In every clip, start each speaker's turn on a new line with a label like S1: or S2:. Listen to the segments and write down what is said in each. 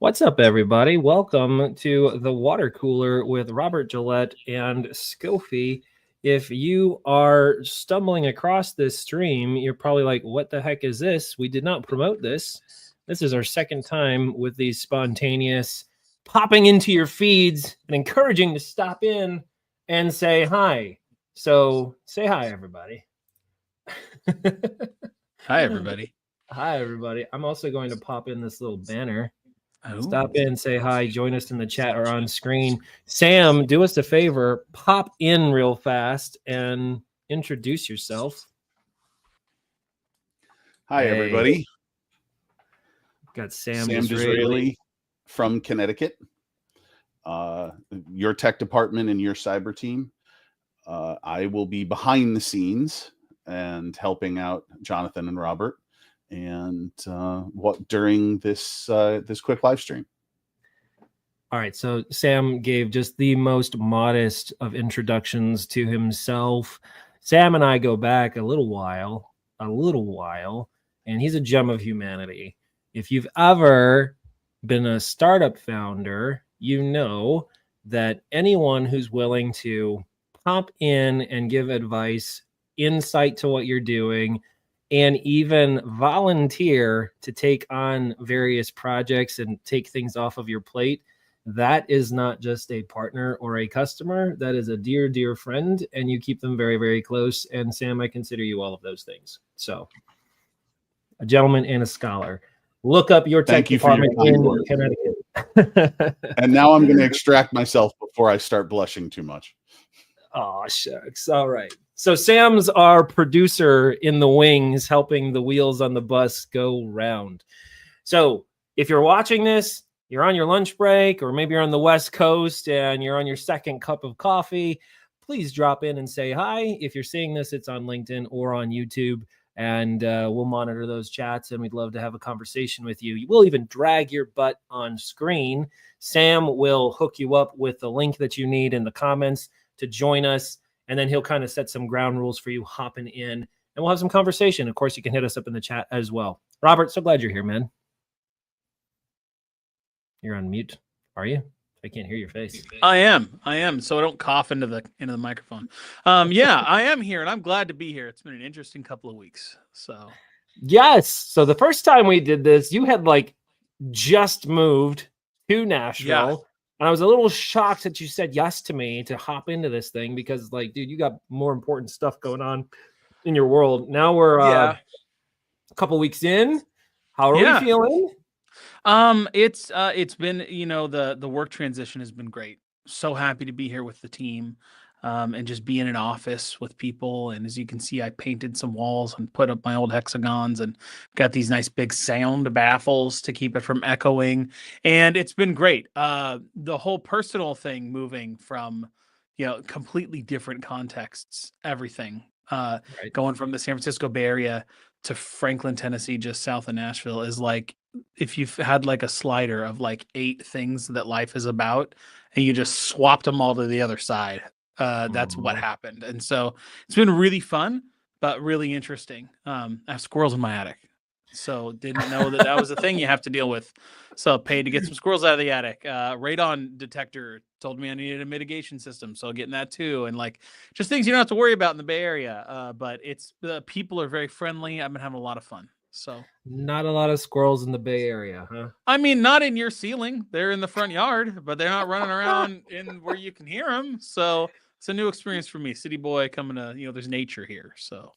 S1: What's up, everybody? Welcome to the water cooler with Robert Gillette and Skofi. If you are stumbling across this stream, you're probably like, what the heck is this? We did not promote this. This is our second time with these spontaneous popping into your feeds and encouraging to stop in and say hi. So say hi, everybody.
S2: Hi, everybody.
S1: Hi, everybody. I'm also going to pop in this little banner.
S2: Oh.
S1: Stop in, say hi, join us in the chat or on screen. Sam, do us a favor, pop in real fast and introduce yourself.
S3: Hi, everybody.
S1: Got Sam
S3: Disraeli from Connecticut. Your tech department and your cyber team. I will be behind the scenes and helping out Jonathan and Robert. And during this quick live stream.
S1: All right, so Sam gave just the most modest of introductions to himself. Sam and I go back a little while, and he's a gem of humanity. If you've ever been a startup founder, you know that anyone who's willing to pop in and give advice, insight to what you're doing, and even volunteer to take on various projects and take things off of your plate, that is not just a partner or a customer. That is a dear, dear friend, and you keep them very, very close. And Sam, I consider you all of those things. So, a gentleman and a scholar. Look up your tech department in Connecticut.
S3: And now I'm going to extract myself before I start blushing too much.
S1: Oh, shucks. All right. So Sam's our producer in the wings, helping the wheels on the bus go round. So if you're watching this, you're on your lunch break, or maybe you're on the West Coast and you're on your second cup of coffee, please drop in and say hi. If you're seeing this, it's on LinkedIn or on YouTube, and we'll monitor those chats, and we'd love to have a conversation with you. We'll even drag your butt on screen. Sam will hook you up with the link that you need in the comments to join us, and then he'll kind of set some ground rules for you hopping in, and we'll have some conversation. Of course, you can hit us up in the chat as well. Robert, so glad you're here, man. You're on mute, are you? I can't hear your face.
S2: I am. So I don't cough into the microphone. Yeah, I am here, and I'm glad to be here. It's been an interesting couple of weeks. So
S1: yes. So the first time we did this, you had just moved to Nashville.
S2: Yeah.
S1: And I was a little shocked that you said yes to me to hop into this thing because, dude, you got more important stuff going on in your world. Now we're a couple weeks in. How are we feeling?
S2: It's been, the work transition has been great. So happy to be here with the team, and just be in an office with people. And as you can see, I painted some walls and put up my old hexagons and got these nice big sound baffles to keep it from echoing. And it's been great. The whole personal thing moving from, completely different contexts, everything, going from the San Francisco Bay Area to Franklin, Tennessee, just south of Nashville, is like if you've had a slider of 8 things that life is about and you just swapped them all to the other side. That's what happened. And so it's been really fun, but really interesting. I have squirrels in my attic, so didn't know that was a thing you have to deal with. So paid to get some squirrels out of the attic. Radon detector told me I needed a mitigation system, so getting that too. And just things you don't have to worry about in the Bay Area. But it's the people are very friendly. I've been having a lot of fun. So
S1: not a lot of squirrels in the Bay Area, huh?
S2: I mean, not in your ceiling. They're in the front yard, but they're not running around in where you can hear them. So it's a new experience for me. City boy coming to, there's nature here. So,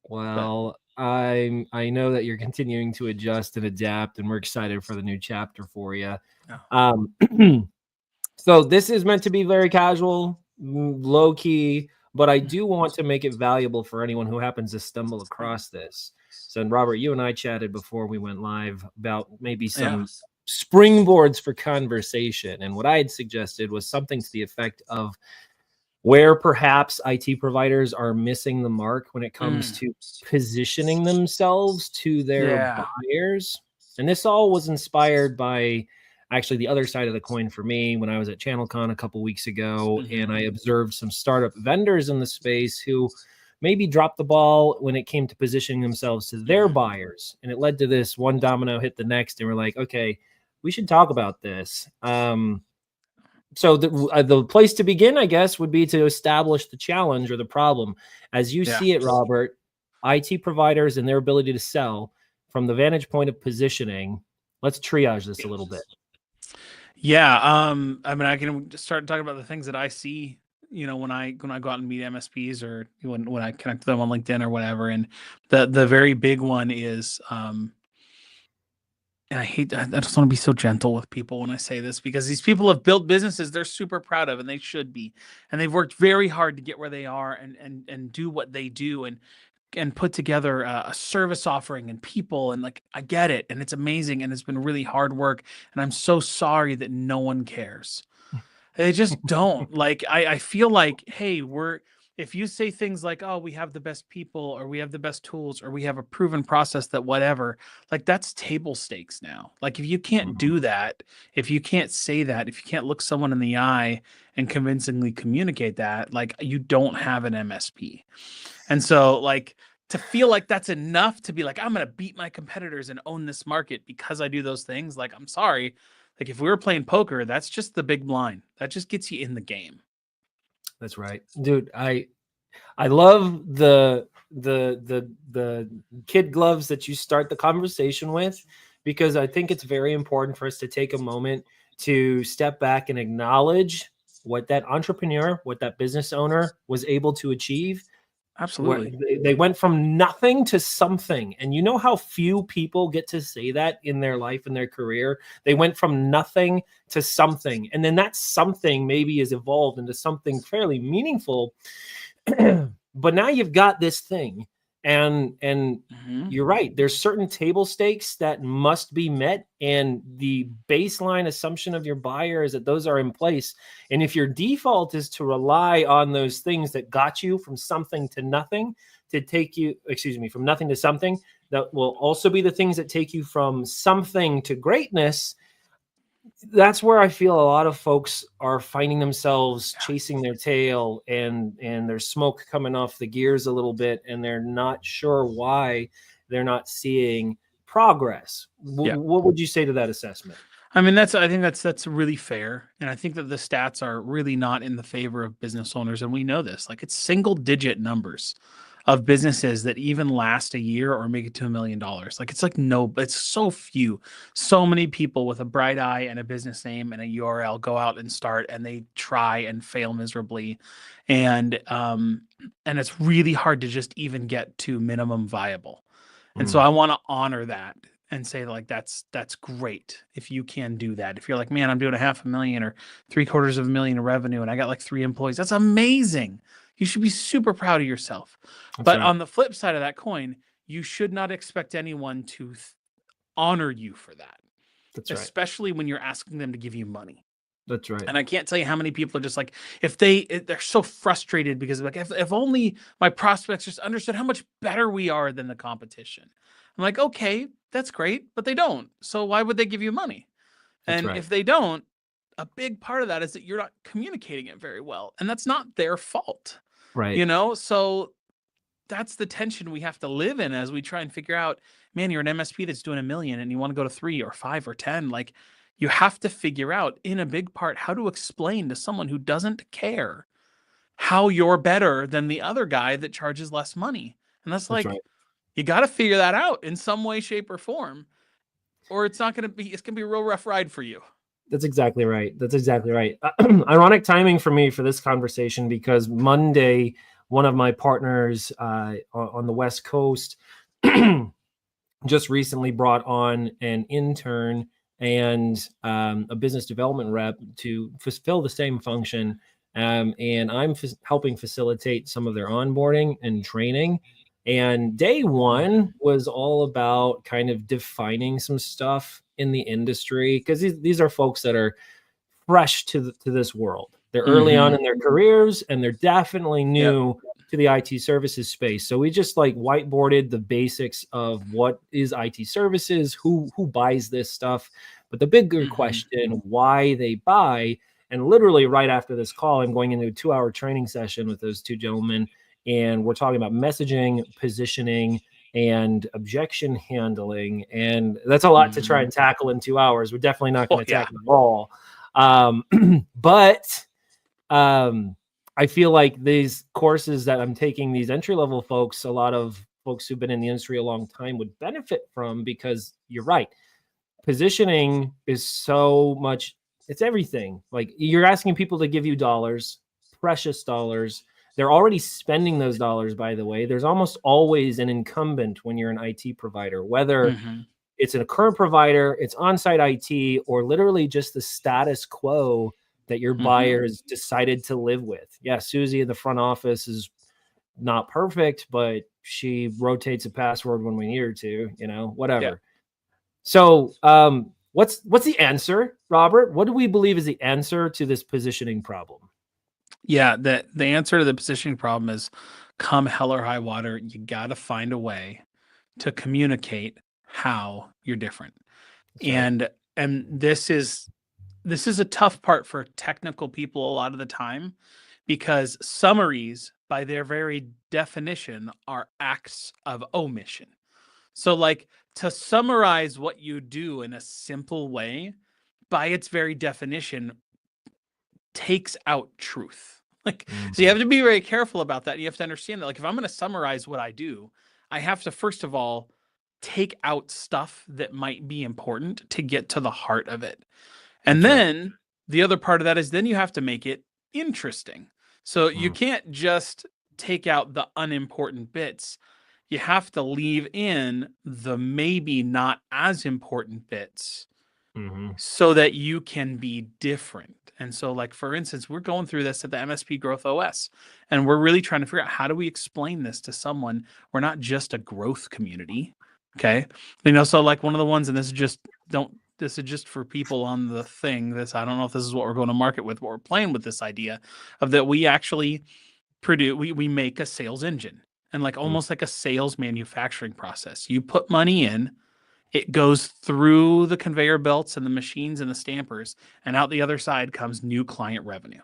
S1: well, I know that you're continuing to adjust and adapt, and we're excited for the new chapter for you. So this is meant to be very casual, low key, but I do want to make it valuable for anyone who happens to stumble across this. So, and Robert, you and I chatted before we went live about maybe some springboards for conversation. And what I had suggested was something to the effect of where perhaps IT providers are missing the mark when it comes to positioning themselves to their buyers. And this all was inspired by actually the other side of the coin for me when I was at ChannelCon a couple weeks ago, and I observed some startup vendors in the space who maybe dropped the ball when it came to positioning themselves to their buyers. And it led to this one domino hit the next, and we're like, okay, we should talk about this. So the place to begin, I guess, would be to establish the challenge or the problem. As you see it, Robert, IT providers and their ability to sell from the vantage point of positioning. Let's triage this a little bit.
S2: Yeah. I mean, I can just start talking about the things that I see, when I go out and meet MSPs, or when I connect to them on LinkedIn or whatever. And the very big one is, and I just want to be so gentle with people when I say this, because these people have built businesses they're super proud of, and they should be, and they've worked very hard to get where they are and do what they do, and put together a service offering and people, and like, I get it, and it's amazing, and it's been really hard work, and I'm so sorry that no one cares. They just don't. Like, I feel like, hey, if you say things like, oh, we have the best people, or we have the best tools, or we have a proven process that whatever, like, that's table stakes now. Like, if you can't do that, if you can't say that, if you can't look someone in the eye and convincingly communicate that, like, you don't have an MSP. And so, like, to feel like that's enough to be like, I'm going to beat my competitors and own this market because I do those things, like, I'm sorry. Like, if we were playing poker, that's just the big blind. That just gets you in the game.
S1: That's right, dude. I love the kid gloves that you start the conversation with, because I think it's very important for us to take a moment to step back and acknowledge what that entrepreneur, what that business owner was able to achieve.
S2: Absolutely.
S1: They went from nothing to something. And you know how few people get to say that in their life, in their career? They went from nothing to something. And then that something maybe is evolved into something fairly meaningful. But now you've got this thing. And you're right. There's certain table stakes that must be met. And the baseline assumption of your buyer is that those are in place. And if your default is to rely on those things that got you from something to nothing, from nothing to something, that will also be the things that take you from something to greatness. That's where I feel a lot of folks are finding themselves chasing their tail, and there's smoke coming off the gears a little bit, and they're not sure why they're not seeing progress. What would you say to that assessment?
S2: I mean, I think that's really fair. And I think that the stats are really not in the favor of business owners. And we know this, like, it's single digit numbers of businesses that even last a year or make it to $1 million. Like, it's so few. So many people with a bright eye and a business name and a URL go out and start, and they try and fail miserably. And it's really hard to just even get to minimum viable. And so I want to honor that and say, like, that's great if you can do that. If you're like, man, I'm doing $500,000 or $750,000 in revenue, and I got like 3 employees, that's amazing. You should be super proud of yourself. But on the flip side of that coin, you should not expect anyone to honor you for that. That's especially when you're asking them to give you money.
S1: That's right.
S2: And I can't tell you how many people are just like, they're so frustrated because, like, if only my prospects just understood how much better we are than the competition. I'm like, okay, that's great, but they don't. So why would they give you money? And if they don't, a big part of that is that you're not communicating it very well, and that's not their fault.
S1: Right.
S2: So that's the tension we have to live in as we try and figure out, man, you're an MSP that's doing $1 million and you want to go to 3 or 5 or 10. Like, you have to figure out, in a big part, how to explain to someone who doesn't care how you're better than the other guy that charges less money. And that's like, you got to figure that out in some way, shape, or form, or it's going to be a real rough ride for you.
S1: That's exactly right. Ironic timing for me for this conversation, because Monday, one of my partners on the West Coast just recently brought on an intern and a business development rep to fulfill the same function. And I'm helping facilitate some of their onboarding and training. And day one was all about kind of defining some stuff in the industry, because these are folks that are fresh to this world. They're early on in their careers, and they're definitely new to the IT services space. So we just like whiteboarded the basics of what is IT services, who buys this stuff, but the bigger question, why they buy. And literally right after this call, I'm going into a 2-hour training session with those two gentlemen, and we're talking about messaging, positioning, and objection handling. And that's a lot to try and tackle in 2 hours. We're definitely not going to tackle it all. But I feel like these courses that I'm taking, these entry-level folks, a lot of folks who've been in the industry a long time would benefit from, because you're right. Positioning is so much, it's everything. Like, you're asking people to give you dollars, precious dollars. They're already spending those dollars, by the way. There's almost always an incumbent when you're an IT provider, whether it's a current provider, it's on-site IT, or literally just the status quo that your buyers decided to live with. Yeah, Susie in the front office is not perfect, but she rotates a password when we need her to, whatever. Yeah. So what's the answer, Robert? What do we believe is the answer to this positioning problem?
S2: Yeah, the answer to the positioning problem is, come hell or high water, you got to find a way to communicate how you're different. That's right. And this is a tough part for technical people a lot of the time, because summaries, by their very definition, are acts of omission. So, like, to summarize what you do in a simple way, by its very definition, takes out truth. So you have to be very careful about that. You have to understand that, like, if I'm going to summarize what I do, I have to, first of all, take out stuff that might be important to get to the heart of it. And then the other part of that is, then you have to make it interesting. So you can't just take out the unimportant bits. You have to leave in the maybe not as important bits so that you can be different. And so, like, for instance, we're going through this at the MSP Growth OS, and we're really trying to figure out, how do we explain this to someone? We're not just a growth community. Okay. So, like, one of the ones, and this is just for people on the thing, I don't know if this is what we're going to market with, but we're playing with this idea of that we actually we make a sales engine, and like almost like a sales manufacturing process. You put money in, it goes through the conveyor belts and the machines and the stampers, and out the other side comes new client revenue.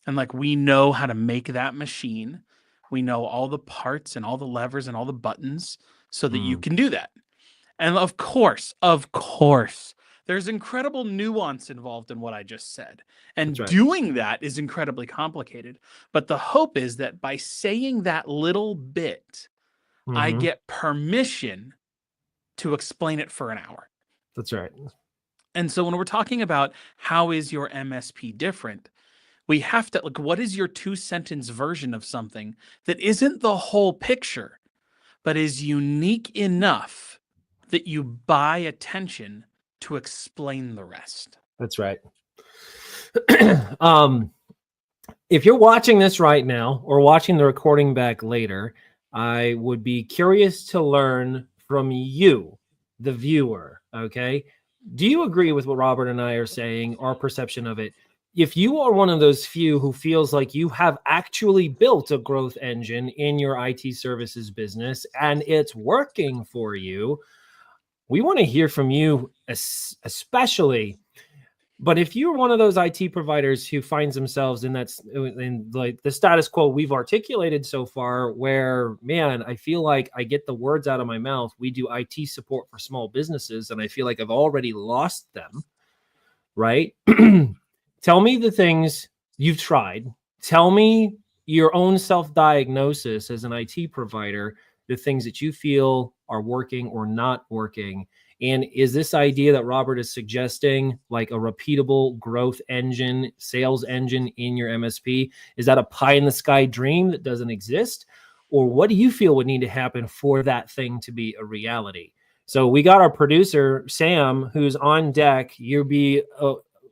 S2: And like, we know how to make that machine. We know all the parts and all the levers and all the buttons so that you can do that. And of course, there's incredible nuance involved in what I just said. And doing that is incredibly complicated. But the hope is that by saying that little bit, I get permission to explain it for an hour.
S1: That's right.
S2: And so when we're talking about how is your MSP different, we have to, like, what is your 2-sentence version of something that isn't the whole picture, but is unique enough that you buy attention to explain the rest?
S1: That's right. If you're watching this right now or watching the recording back later, I would be curious to learn from you, the viewer. Okay. Do you agree with what Robert and I are saying, our perception of it? If you are one of those few who feels like you have actually built a growth engine in your IT services business and it's working for you, we want to hear from you, especially. But if you're one of those IT providers who finds themselves in like the status quo we've articulated so far, where, man, I feel like I get the words out of my mouth, we do IT support for small businesses, and I feel like I've already lost them, right? Tell me the things you've tried. Tell me your own self-diagnosis as an IT provider, the things that you feel are working or not working. And is this idea that Robert is suggesting, like a repeatable growth engine, sales engine in your MSP, is that a pie in the sky dream that doesn't exist? Or what do you feel would need to happen for that thing to be a reality? So we got our producer, Sam, who's on deck. You'll be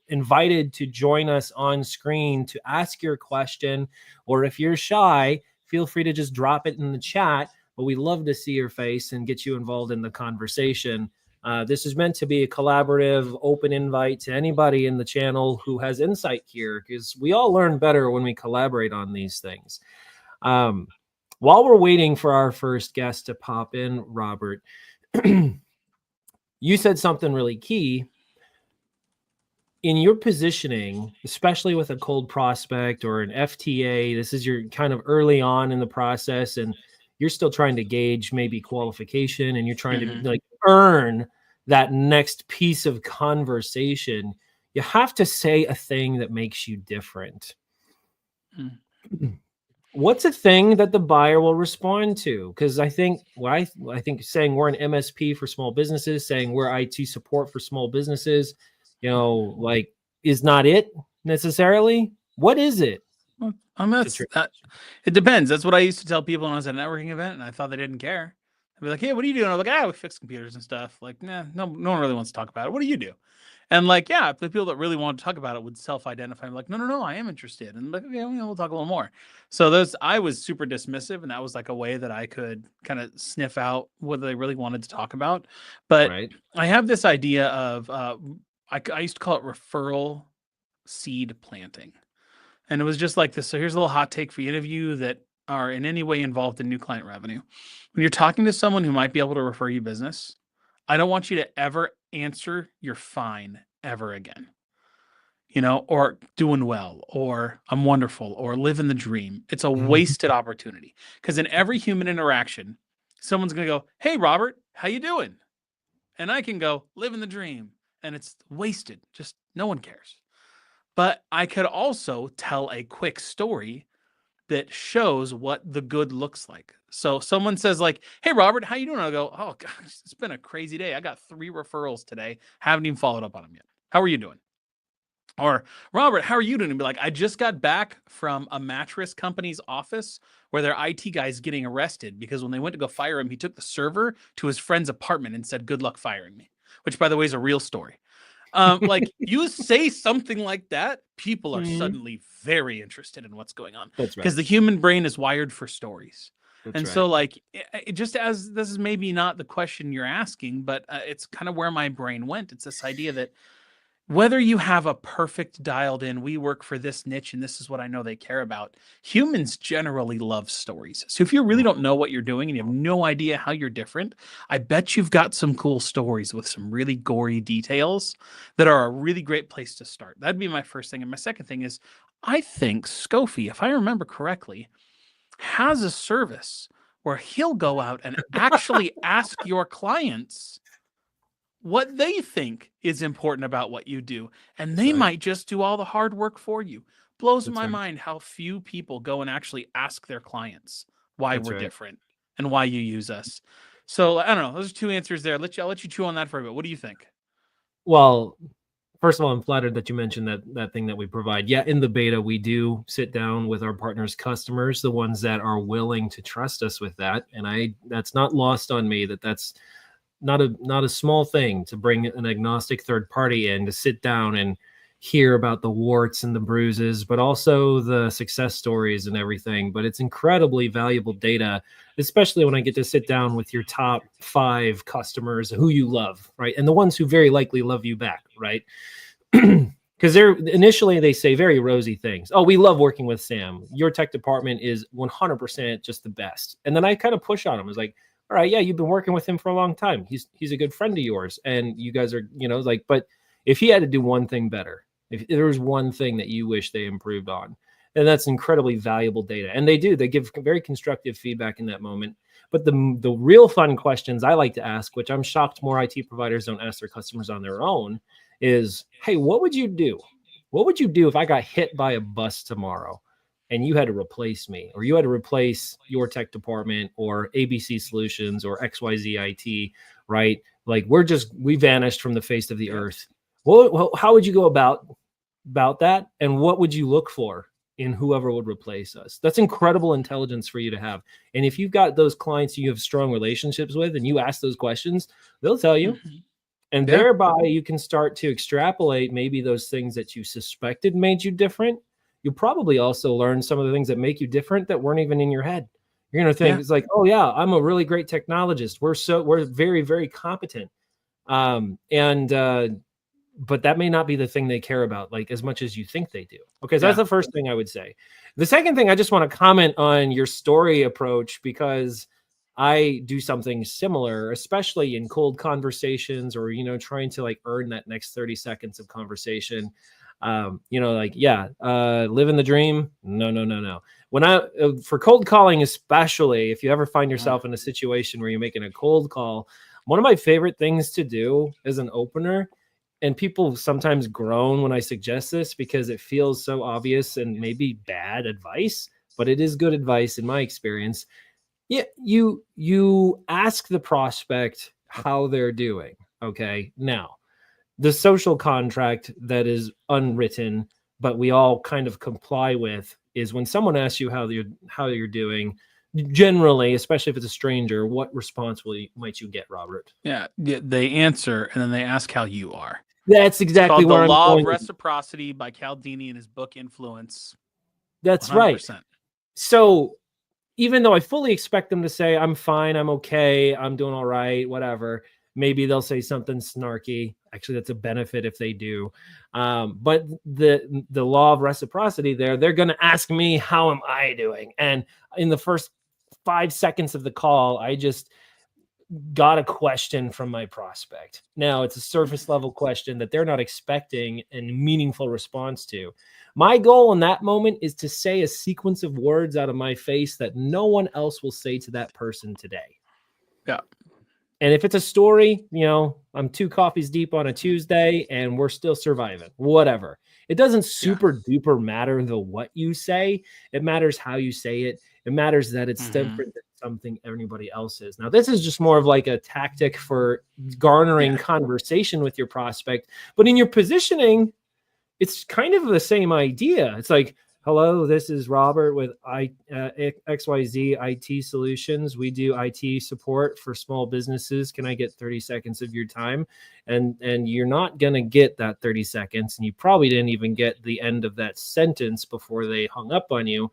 S1: invited to join us on screen to ask your question. Or if you're shy, feel free to just drop it in the chat. But we'd love to see your face and get you involved in the conversation. This is meant to be a collaborative, open invite to anybody in the channel who has insight here, because we all learn better when we collaborate on these things. While we're waiting for our first guest to pop in, Robert, you said something really key. In your positioning, especially with a cold prospect or an FTA, this is your kind of early on in the process, and you're still trying to gauge maybe qualification, and you're trying to
S2: Mhm.
S1: like earn that next piece of conversation. You have to say a thing that makes you different.
S2: Mm.
S1: What's a thing that the buyer will respond to? Because I think I think saying we're an MSP for small businesses, saying we're IT support for small businesses, like is not it necessarily. What is it?
S2: Well, it depends. That's what I used to tell people when I was at a networking event, and I thought they didn't care. I'd be like, "Hey, what are you doing?" I'm like, we fix computers and stuff." Like, nah, no one really wants to talk about it. What do you do? And like, yeah, if the people that really want to talk about it would self-identify, I'm like, no, I am interested, and like, okay, we'll talk a little more. So I was super dismissive, and that was like a way that I could kind of sniff out what they really wanted to talk about. But
S1: Right.
S2: I have this idea of, I used to call it referral seed planting. And it was just like this. So here's a little hot take for any of you that are in any way involved in new client revenue. When you're talking to someone who might be able to refer you business, I don't want you to ever answer you're fine ever again, or doing well, or I'm wonderful, or living the dream. It's a wasted opportunity because in every human interaction, someone's going to go, "Hey, Robert, how you doing?" And I can go, "Living the dream." And it's wasted. Just no one cares. But I could also tell a quick story that shows what the good looks like. So someone says like, "Hey, Robert, how you doing?" I'll go, "Oh gosh, it's been a crazy day. I got 3 referrals today. Haven't even followed up on them yet. How are you doing?" Or, "Robert, how are you doing?" And be like, "I just got back from a mattress company's office where their IT guy is getting arrested because when they went to go fire him, he took the server to his friend's apartment and said, 'Good luck firing me,'" which by the way is a real story. Like you say something like that, people are
S1: Mhm.
S2: suddenly very interested in what's going on
S1: That's
S2: because
S1: right.
S2: the human brain is wired for stories.
S1: That's
S2: And
S1: right.
S2: so, like, just as this is maybe not the question you're asking, but it's kind of where my brain went. It's this idea that whether you have a perfect dialed in, we work for this niche and this is what I know they care about. Humans generally love stories. So if you really don't know what you're doing and you have no idea how you're different, I bet you've got some cool stories with some really gory details that are a really great place to start. That'd be my first thing. And my second thing is I think Skofi, if I remember correctly, has a service where he'll go out and actually ask your clients what they think is important about what you do. And
S1: That's
S2: they
S1: right.
S2: might just do all the hard work for you. Blows
S1: That's
S2: my
S1: right.
S2: mind how few people go and actually ask their clients why
S1: That's
S2: we're
S1: right.
S2: different and why you use us. So I don't know. Those are 2 answers there. I'll let you chew on that for a bit. What do you think?
S1: Well, first of all, I'm flattered that you mentioned that thing that we provide. Yeah, in the beta, we do sit down with our partners' customers, the ones that are willing to trust us with that. And that's not lost on me that's not a small thing to bring an agnostic third party in to sit down and hear about the warts and the bruises, but also the success stories and everything. But it's incredibly valuable data, especially when I get to sit down with your top 5 customers who you love, right? And the ones who very likely love you back, right? Because they say very rosy things. "Oh, we love working with Sam. Your tech department is 100% just the best." And then I kind of push on them. It's like, "All right, yeah, you've been working with him for a long time. He's a good friend of yours, and you guys are, like, but if he had to do one thing better, if there was one thing that you wish they improved on, then that's incredibly valuable data." And they do. They give very constructive feedback in that moment. But the real fun questions I like to ask, which I'm shocked more IT providers don't ask their customers on their own, is, "Hey, what would you do? What would you do if I got hit by a bus tomorrow and you had to replace me, or you had to replace your tech department or ABC Solutions or XYZ IT, right? Like we vanished from the face of the earth. Well, how would you go about that? And what would you look for in whoever would replace us?" That's incredible intelligence for you to have. And if you've got those clients you have strong relationships with and you ask those questions, they'll tell you.
S2: Mhm.
S1: And
S2: Yeah.
S1: thereby you can start to extrapolate maybe those things that you suspected made you different. You'll probably also learn some of the things that make you different that weren't even in your head. You're going to think
S2: Yeah.
S1: it's like, "Oh yeah, I'm a really great technologist. We're very, very competent." But that may not be the thing they care about, like, as much as you think they do. Okay, so that's
S2: Yeah.
S1: the first thing I would say. The second thing, I just want to comment on your story approach, because I do something similar, especially in cold conversations, or trying to like earn that next 30 seconds of conversation. Living the dream. No, no, no, no. when I for cold calling, especially if you ever find yourself in a situation where you're making a cold call, one of my favorite things to do as an opener, and people sometimes groan when I suggest this because it feels so obvious and maybe bad advice, but it is good advice in my experience. Yeah, you ask the prospect how they're doing. Okay. Now, the social contract that is unwritten, but we all kind of comply with, is when someone asks you how you're doing, generally, especially if it's a stranger, what response might you get, Robert?
S2: Yeah, they answer and then they ask how you are.
S1: That's
S2: It's
S1: exactly
S2: called
S1: where
S2: The
S1: I'm
S2: Law
S1: going.
S2: of Reciprocity by Cialdini in his book Influence.
S1: That's
S2: 100%.
S1: right. So even though I fully expect them to say, I'm fine, I'm okay, I'm doing all right, whatever, maybe they'll say something snarky. Actually, that's a benefit if they do. But the law of reciprocity there, they're going to ask me, how am I doing? And in the first 5 seconds of the call, I just got a question from my prospect. Now, it's a surface level question that they're not expecting a meaningful response to. My goal in that moment is to say a sequence of words out of my face that no one else will say to that person today.
S2: Yeah.
S1: And if it's a story, I'm 2 coffees deep on a Tuesday and we're still surviving, whatever. It doesn't super duper matter what you say. It matters how you say it. It matters that it's different than something anybody else is. Now, this is just more of like a tactic for garnering conversation with your prospect. But in your positioning, it's kind of the same idea. It's like, hello, this is Robert with XYZ IT Solutions. We do IT support for small businesses. Can I get 30 seconds of your time? And you're not going to get that 30 seconds. And you probably didn't even get the end of that sentence before they hung up on you.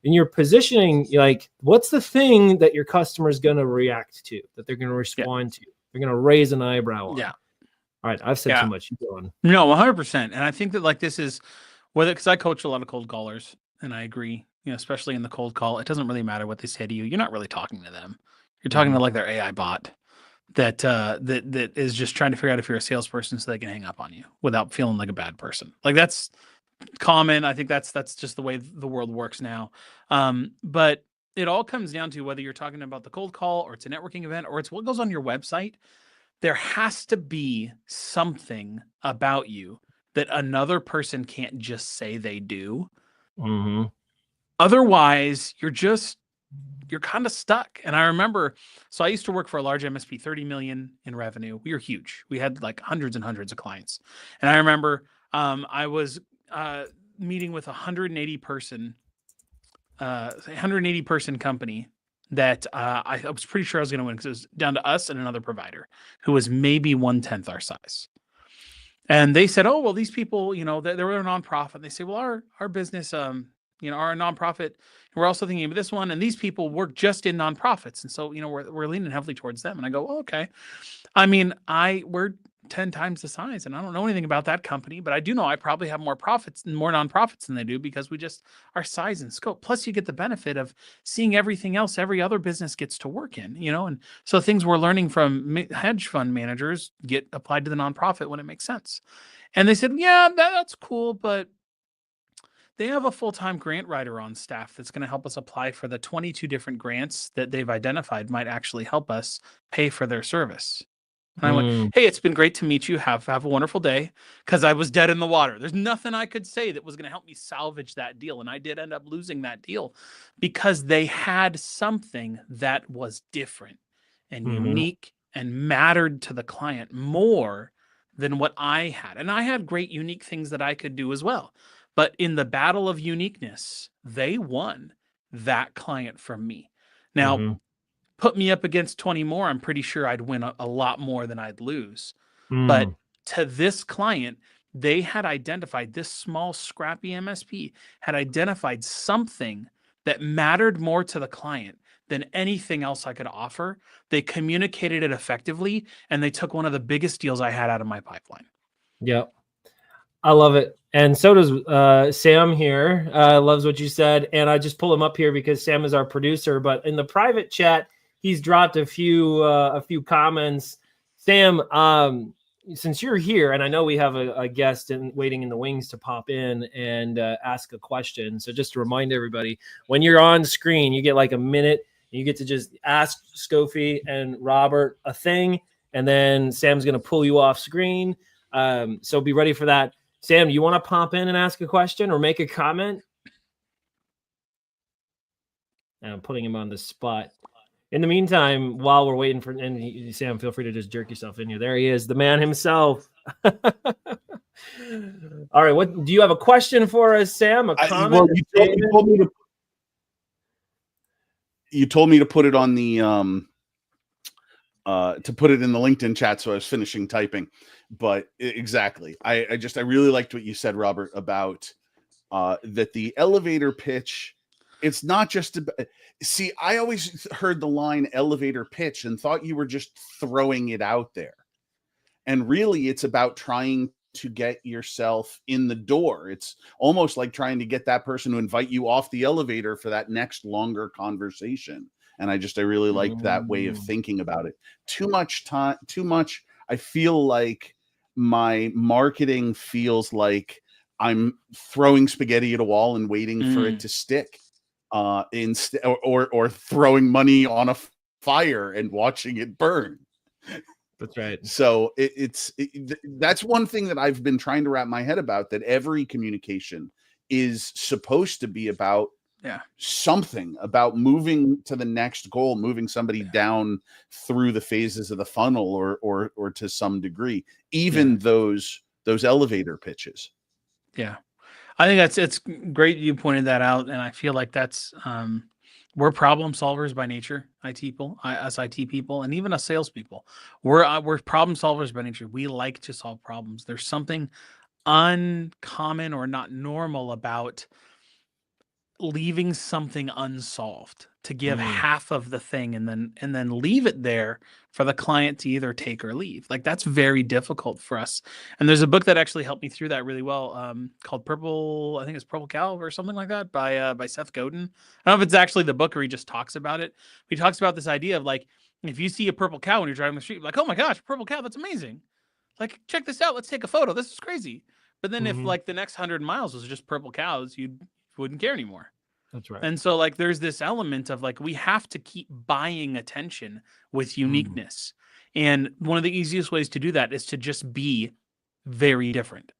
S1: In your positioning, like, what's the thing that your customer is going to react to, that they're going to respond to? They're going to raise an eyebrow on.
S2: Yeah.
S1: All right, I've said too much. You go on.
S2: No, 100%. And I think that like this is because I coach a lot of cold callers, and I agree, especially in the cold call, it doesn't really matter what they say to you. You're not really talking to them. You're talking to like their AI bot that is just trying to figure out if you're a salesperson so they can hang up on you without feeling like a bad person. Like that's common. I think that's just the way the world works now. But it all comes down to whether you're talking about the cold call or it's a networking event or it's what goes on your website. There has to be something about you that another person can't just say they do. Otherwise, you're kind of stuck. And I remember, so I used to work for a large MSP, 30 million in revenue. We were huge. We had like hundreds and hundreds of clients. And I remember I was meeting with 180 person company that I was pretty sure I was going to win because it was down to us and another provider who was maybe 1/10 our size. And they said, oh, well, these people, they were a nonprofit. They say, well, our business, are a nonprofit. We're also thinking of this one. And these people work just in nonprofits. And so, we're leaning heavily towards them. And I go, oh, okay. I mean, we're 10 times the size and I don't know anything about that company, but I do know I probably have more profits and more nonprofits than they do because we just our size and scope. Plus you get the benefit of seeing everything else every other business gets to work in, and so things we're learning from hedge fund managers get applied to the nonprofit when it makes sense. And they said, yeah, that's cool, but they have a full-time grant writer on staff that's going to help us apply for the 22 different grants that they've identified might actually help us pay for their service. And I went, hey, it's been great to meet you. Have a wonderful day. Because I was dead in the water. There's nothing I could say that was going to help me salvage that deal. And I did end up losing that deal because they had something that was different and unique and mattered to the client more than what I had. And I had great, unique things that I could do as well. But in the battle of uniqueness, they won that client from me. Now, put me up against 20 more, I'm pretty sure I'd win a lot more than I'd lose. But to this client, they had identified, this small, scrappy MSP had identified something that mattered more to the client than anything else I could offer. They communicated it effectively, and they took one of the biggest deals I had out of my pipeline.
S1: Yep. I love it. And so does Sam here. Loves what you said. And I just pull him up here because Sam is our producer. But in the private chat, he's dropped a few comments. Sam, since you're here, and I know we have a guest waiting in the wings to pop in and ask a question. So just to remind everybody, when you're on screen, you get like a minute. You get to just ask Skofi and Robert a thing, and then Sam's going to pull you off screen. So be ready for that. Sam, you want to pop in and ask a question or make a comment? And I'm putting him on the spot. In the meantime, while we're waiting for, and Sam, feel free to just jerk yourself in here. There he is, the man himself. All right, what do you have a question for us, Sam? A comment?
S3: You told me to put it on the to put it in the LinkedIn chat, so I was finishing typing. But exactly, I really liked what you said, Robert, about that the elevator pitch. It's not just about, see, I always heard the line elevator pitch and thought you were just throwing it out there. And really, it's about trying to get yourself in the door. It's almost like trying to get that person to invite you off the elevator for that next longer conversation. And I really liked that way of thinking about it. Too much time, I feel like my marketing feels like I'm throwing spaghetti at a wall and waiting for it to stick. Instead, or throwing money on a fire and watching it burn.
S1: That's right.
S3: So that's one thing that I've been trying to wrap my head about, that every communication is supposed to be about something, about moving to the next goal, moving somebody down through the phases of the funnel, or to some degree, even those elevator pitches.
S2: Yeah. I think it's great you pointed that out, and I feel like that's we're problem solvers by nature. IT people, and even us salespeople, we're problem solvers by nature. We like to solve problems. There's something uncommon or not normal about leaving something unsolved, to give half of the thing and then leave it there for the client to either take or leave. Like, that's very difficult for us. And there's a book that actually helped me through that really well, called I think it's Purple Cow or something like that, by Seth Godin. I don't know if it's actually the book or he just talks about it. He talks about this idea of, like, if you see a purple cow when you're driving the street, like, oh my gosh, purple cow, that's amazing. Like, check this out. Let's take a photo. This is crazy. But then if like the next 100 miles was just purple cows, you wouldn't care anymore.
S1: That's right.
S2: And so, like, there's this element of, like, we have to keep buying attention with uniqueness. And one of the easiest ways to do that is to just be very different.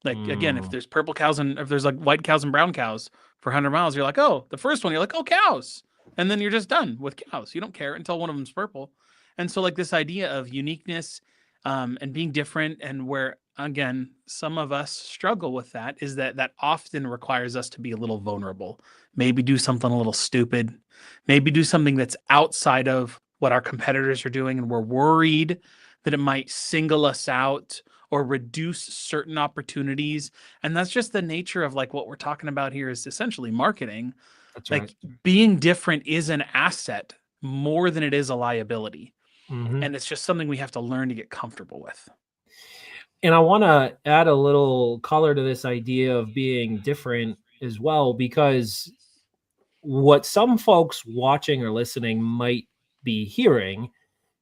S2: Like, again, if there's purple cows and if there's like white cows and brown cows for 100 miles, you're like, oh, the first one, you're like, oh, cows. And then you're just done with cows. You don't care until one of them's purple. And so, like, this idea of uniqueness and being different, and where, again, some of us struggle with that, is that often requires us to be a little vulnerable. Maybe do something a little stupid. Maybe do something that's outside of what our competitors are doing, and we're worried that it might single us out or reduce certain opportunities. And that's just the nature of, like, what we're talking about here is essentially marketing.
S1: That's
S2: like,
S1: right.
S2: Being different is an asset more than it is a liability. And it's just something we have to learn to get comfortable with.
S1: And I want to add a little color to this idea of being different as well, because what some folks watching or listening might be hearing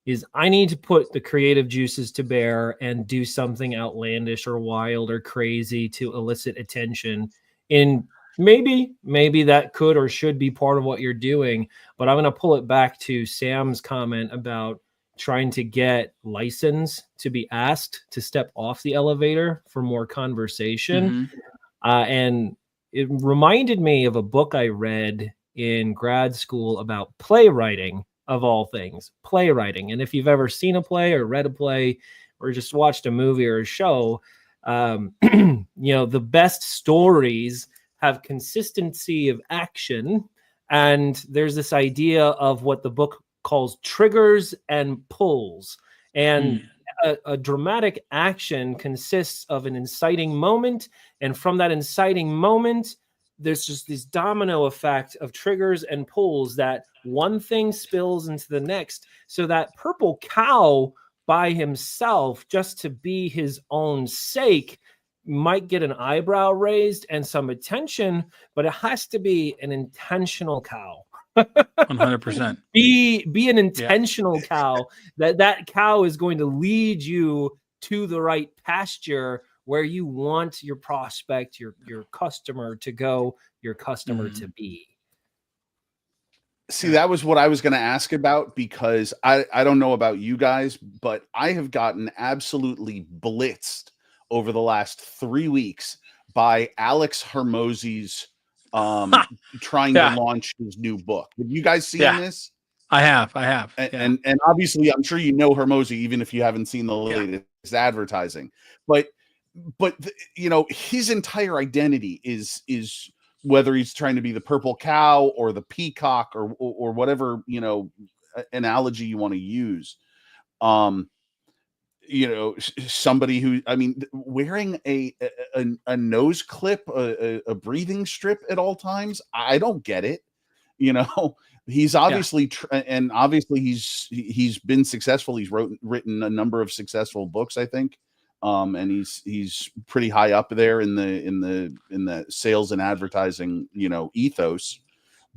S1: is, I need to put the creative juices to bear and do something outlandish or wild or crazy to elicit attention. And maybe that could or should be part of what you're doing. But I'm going to pull it back to Sam's comment about trying to get license to be asked to step off the elevator for more conversation. And it reminded me of a book I read in grad school about playwriting, of all things, playwriting. And if you've ever seen a play or read a play or just watched a movie or a show, you know, the best stories have consistency of action. And there's this idea of what the book calls triggers and pulls. And a dramatic action consists of an inciting moment. And from that inciting moment, there's just this domino effect of triggers and pulls, that one thing spills into the next. So that purple cow by himself, just to be his own sake, might get an eyebrow raised and some attention, but it has to be an intentional cow.
S2: 100%.
S1: Be an intentional cow. That cow is going to lead you to the right pasture where you want your prospect, your customer to go, your customer to be.
S3: See, that was what I was going to ask about, because I don't know about you guys, but I have gotten absolutely blitzed over the last 3 weeks by Alex Hermosi's trying to launch his new book. Have you guys seen this?
S2: I have.
S3: And obviously, I'm sure you know Hermosi, even if you haven't seen the latest advertising. But you know, his entire identity is whether he's trying to be the purple cow or the peacock or whatever, you know, analogy you want to use. You know, somebody who, I mean, wearing a nose clip, a breathing strip at all times. I don't get it. You know, he's obviously, and obviously he's been successful. He's written a number of successful books, I think. And he's pretty high up there in the sales and advertising, you know, ethos.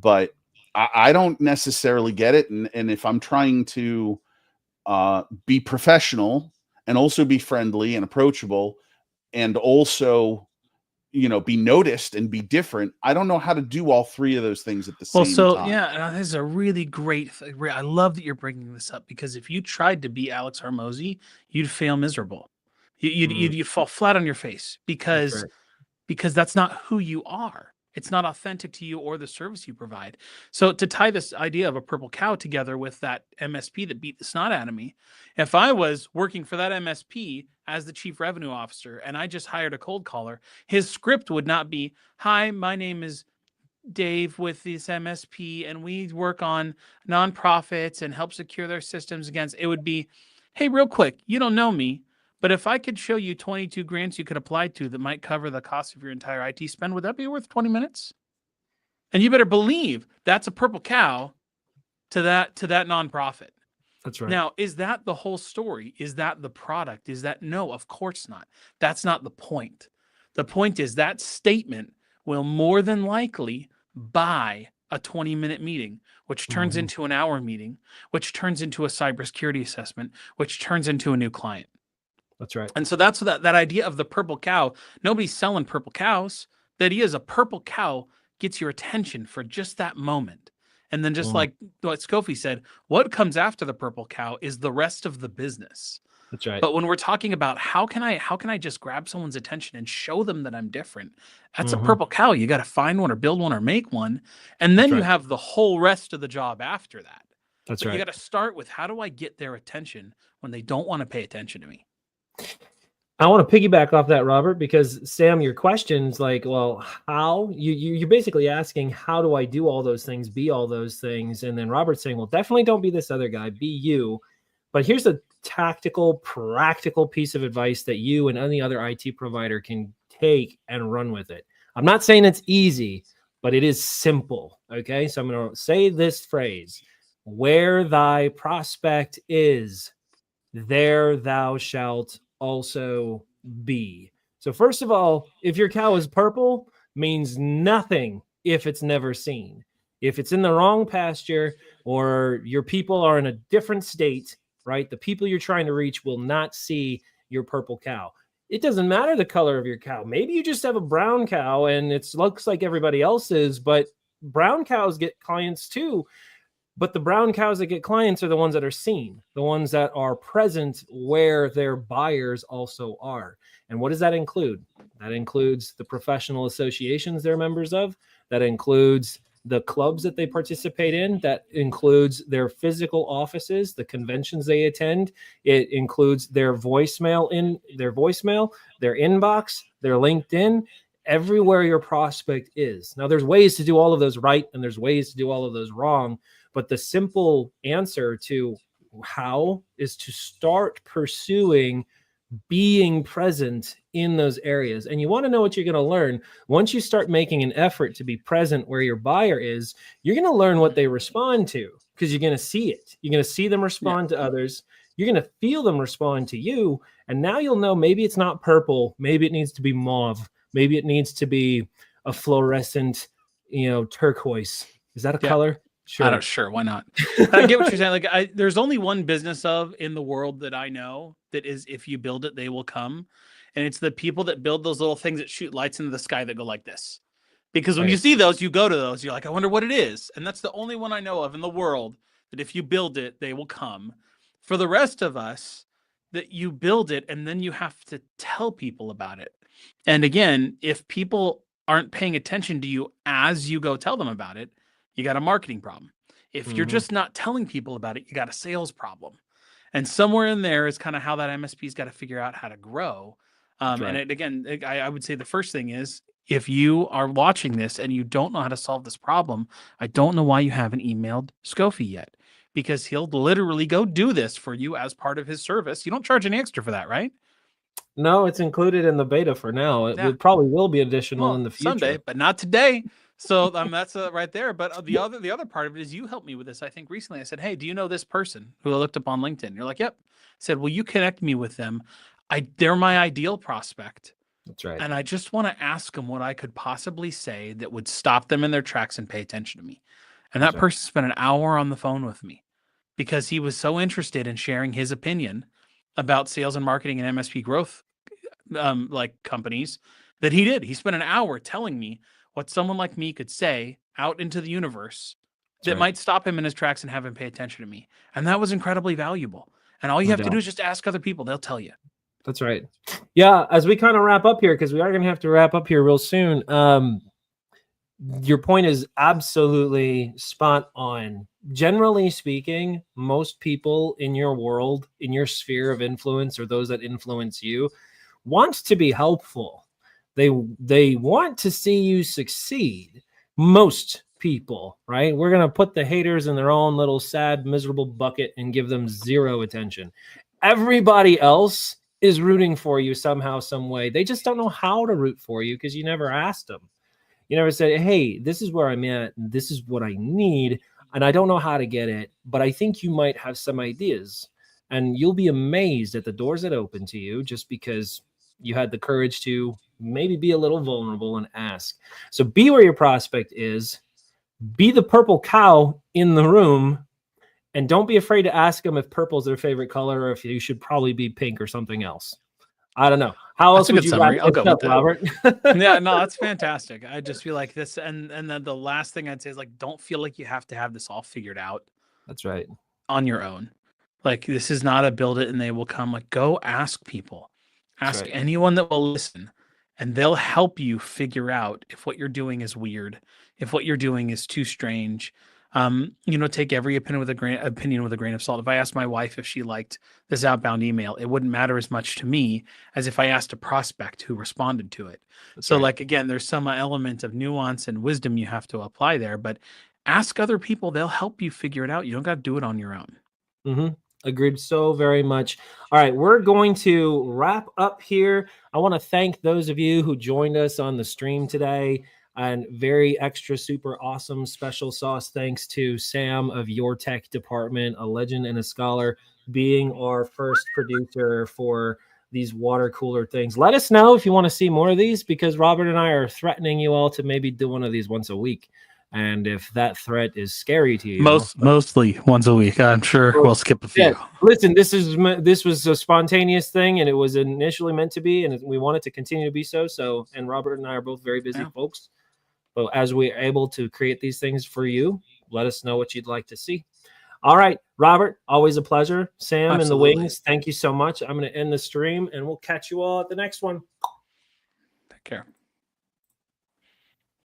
S3: But I don't necessarily get it. And if I'm trying to be professional and also be friendly and approachable and also, you know, be noticed and be different, I don't know how to do all three of those things at the same time.
S2: Yeah, this is a really great I love that you're bringing this up, because if you tried to be Alex Hermosi, you'd fail miserable. You'd fall flat on your face, because that's not who you are. It's not authentic to you or the service you provide. So to tie this idea of a purple cow together with that MSP that beat the snot out of me, if I was working for that MSP as the chief revenue officer and I just hired a cold caller, his script would not be, "Hi, my name is Dave with this MSP, and we work on nonprofits and help secure their systems against." It would be, "Hey, real quick, you don't know me, but if I could show you 22 grants you could apply to that might cover the cost of your entire IT spend, would that be worth 20 minutes? And you better believe that's a purple cow to that nonprofit.
S1: That's right.
S2: Now, is that the whole story? Is that the product? Is that, no, of course not. That's not the point. The point is that statement will more than likely buy a 20-minute meeting, which turns into an hour meeting, which turns into a cybersecurity assessment, which turns into a new client.
S1: That's right.
S2: And so that's that idea of the purple cow. Nobody's selling purple cows. The idea is a purple cow gets your attention for just that moment. And then just like what Skofi said, what comes after the purple cow is the rest of the business.
S1: That's right.
S2: But when we're talking about how can I just grab someone's attention and show them that I'm different, that's a purple cow. You got to find one or build one or make one. And then you have the whole rest of the job after that.
S1: That's
S2: right. You got to start with, how do I get their attention when they don't want to pay attention to me?
S1: I want to piggyback off that, Robert, because Sam, your question's like, well, how you're basically asking, how do I do all those things, be all those things? And then Robert's saying, well, definitely don't be this other guy, be you. But here's a tactical, practical piece of advice that you and any other IT provider can take and run with it. I'm not saying it's easy, but it is simple. Okay. So I'm going to say this phrase: where thy prospect is, there thou shalt also be. So first of all, if your cow is purple, means nothing if it's never seen. If it's in the wrong pasture or your people are in a different state, right? The people you're trying to reach will not see your purple cow. It doesn't matter the color of your cow. Maybe you just have a brown cow and it looks like everybody else's, but brown cows get clients too. But the brown cows that get clients are the ones that are seen, the ones that are present where their buyers also are. And what does that include? That includes the professional associations they're members of. That includes the clubs that they participate in. That includes their physical offices, the conventions they attend. It includes their voicemail, their inbox, their LinkedIn, everywhere your prospect is. Now, there's ways to do all of those right, and there's ways to do all of those wrong. But the simple answer to how is to start pursuing being present in those areas. And you want to know what you're going to learn. Once you start making an effort to be present where your buyer is, you're going to learn what they respond to, because you're going to see it. You're going to see them respond to others. You're going to feel them respond to you. And now you'll know maybe it's not purple. Maybe it needs to be mauve. Maybe it needs to be a fluorescent, turquoise. Is that a color? Sure.
S2: Sure, why not? I get what you're saying. Like, there's only one business in the world that I know that is, if you build it, they will come, and it's the people that build those little things that shoot lights into the sky that go like this. Because when you see those, you go to those, you're like, I wonder what it is, and that's the only one I know of in the world that if you build it, they will come. For the rest of us, that you build it and then you have to tell people about it. And again, if people aren't paying attention to you as you go tell them about it, you got a marketing problem. If you're just not telling people about it, you got a sales problem. And somewhere in there is kind of how that MSP's got to figure out how to grow. And again, I would say the first thing is, if you are watching this and you don't know how to solve this problem, I don't know why you haven't emailed Skofi yet, because he'll literally go do this for you as part of his service. You don't charge any extra for that, right?
S1: No, it's included in the beta for now. It probably will be additional in the future.
S2: Someday, but not today. So that's right there. But the other part of it is, you helped me with this. I think recently I said, hey, do you know this person who I looked up on LinkedIn? You're like, yep. I said, will you connect me with them? They're my ideal prospect.
S1: That's right.
S2: And I just want to ask them what I could possibly say that would stop them in their tracks and pay attention to me. And that person spent an hour on the phone with me because he was so interested in sharing his opinion about sales and marketing and MSP growth like companies that he did. He spent an hour telling me what someone like me could say out into the universe that might stop him in his tracks and have him pay attention to me. And that was incredibly valuable. And all you have to do is just ask other people. They'll tell you.
S1: That's right. Yeah. As we kind of wrap up here, because we are going to have to wrap up here real soon. Your point is absolutely spot on. Generally speaking, most people in your world, in your sphere of influence, or those that influence you, want to be helpful. They want to see you succeed. Most people, right? We're going to put the haters in their own little sad, miserable bucket and give them zero attention. Everybody else is rooting for you somehow, some way. They just don't know how to root for you because you never asked them. You never said, hey, this is where I'm at, and this is what I need, and I don't know how to get it, but I think you might have some ideas. And you'll be amazed at the doors that open to you just because you had the courage to maybe be a little vulnerable and ask. So be where your prospect is. Be the purple cow in the room. And don't be afraid to ask them if purple is their favorite color or if you should probably be pink or something else. I don't know. How else would you
S2: summary. I'll go with that,
S1: Robert?
S2: Yeah, no, that's fantastic. I just feel like this, and then the last thing I'd say is, like, don't feel like you have to have this all figured out.
S1: That's right.
S2: On your own. Like, this is not a build it and they will come. Like, go ask people. Ask anyone that will listen, and they'll help you figure out if what you're doing is weird, if what you're doing is too strange. Take every opinion with a grain of salt. If I asked my wife if she liked this outbound email, it wouldn't matter as much to me as if I asked a prospect who responded to it. Like, again, there's some element of nuance and wisdom you have to apply there, but ask other people. They'll help you figure it out. You don't got to do it on your own.
S1: Mm-hmm. Agreed so very much. All right, we're going to wrap up here. I want to thank those of you who joined us on the stream today. And very extra, super awesome special sauce thanks to Sam of Your Tech Department, a legend and a scholar, being our first producer for these water cooler things. Let us know if you want to see more of these, because Robert and I are threatening you all to maybe do one of these once a week. And if that threat is scary to you,
S2: mostly once a week, I'm sure we'll skip a few.
S1: Yeah. Listen, this was a spontaneous thing, and it was initially meant to be, and we want it to continue to be so. And Robert and I are both very busy folks. But as we're able to create these things for you, let us know what you'd like to see. All right, Robert, always a pleasure. Sam and the Wings, thank you so much. I'm going to end the stream, and we'll catch you all at the next one.
S2: Take care.